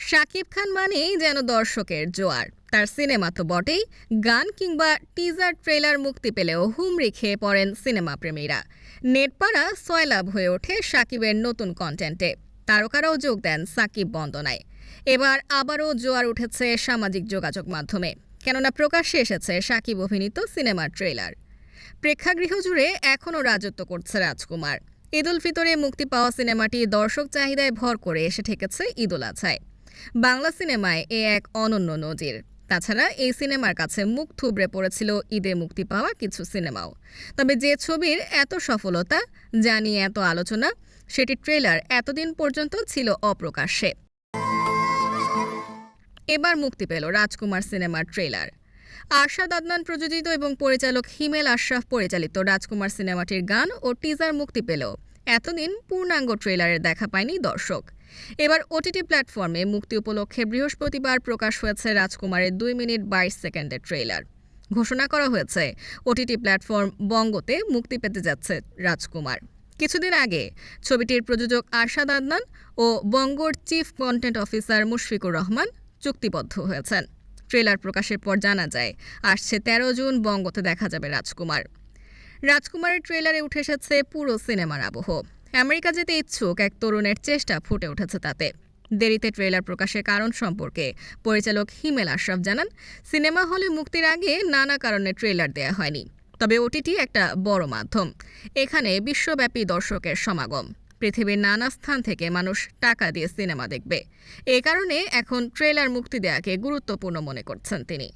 শাকিব খান মানেই যেন দর্শকের জোয়ার। তার সিনেমা তো বটেই, গান কিংবা টিজার ট্রেলার মুক্তি পেলেও হুমড়ি খেয়ে পড়েন সিনেমা প্রেমীরা। নেটপাড়া সয়লাভ হয়ে ওঠে শাকিবের নতুন কন্টেন্টে। তারকারাও যোগ দেন সাকিব বন্দনায়। এবার আবারও জোয়ার উঠেছে সামাজিক যোগাযোগ মাধ্যমে, কেননা প্রকাশ্যে এসেছে শাকিব অভিনীত সিনেমার ট্রেলার। প্রেক্ষাগৃহ জুড়ে এখনও রাজত্ব করছে রাজকুমার। ঈদ উল ফিতরে মুক্তি পাওয়া সিনেমাটি দর্শক চাহিদায় ভর করে এসে ঠেকেছে ঈদ উল আজহায়। বাংলা সিনেমায় এ এক অনন্য নজির। তাছাড়া এই সিনেমার কাছে মুখ থুবড়ে পড়েছিল ঈদে মুক্তি পাওয়া কিছু সিনেমাও। তবে যে ছবির এত সফলতা, যা নিয়ে এত আলোচনা, সেটির ট্রেলার এতদিন পর্যন্ত ছিল অপ্রকাশ্যে। এবার মুক্তি পেল রাজকুমার সিনেমার ট্রেলার। আরশাদ আদনান প্রযোজিত এবং পরিচালক হিমেল আশরাফ পরিচালিত রাজকুমার সিনেমাটির গান ও টিজার মুক্তি পেলেও এতদিন পূর্ণাঙ্গ ট্রেলারের দেখা পায়নি দর্শক। এবার ওটিটি প্ল্যাটফর্মে মুক্তি উপলক্ষে বৃহস্পতিবার প্রকাশ হয়েছে রাজকুমারের 2 মিনিট 22 সেকেন্ডের ট্রেলার। ঘোষণা করা হয়েছে ওটিটি প্ল্যাটফর্ম বঙ্গতে মুক্তি পেতে যাচ্ছে রাজকুমার। কিছুদিন আগে ছবিটির প্রযোজক আরশাদ আদনান ও বঙ্গর chief content officer Mushfiqur Rahman চুক্তিবদ্ধ হয়েছেন। ট্রেলার প্রকাশের পর জানা যায় আসছে 13 জুন বঙ্গতে দেখা যাবে রাজকুমার। রাজকুমারের ট্রেলারে উঠে এসেছে পুরো সিনেমার আবহ। আমেরিকা যেতে ইচ্ছুক এক তরুণের চেষ্টা ফুটে উঠেছে তাতে। দেরিতে ট্রেলার প্রকাশের কারণ সম্পর্কে পরিচালক হিমেল আশরাফ জানান, সিনেমা হলে মুক্তির আগে নানা কারণে ট্রেলার দেয়া হয়নি। তবে ওটিটি একটা বড় মাধ্যম। এখানে বিশ্বব্যাপী দর্শকের সমাগম। পৃথিবীর নানা স্থান থেকে মানুষ টাকা দিয়ে সিনেমা দেখবে। এ কারণে এখন ট্রেলার মুক্তি দেওয়াকে গুরুত্বপূর্ণ মনে করছেন তিনি।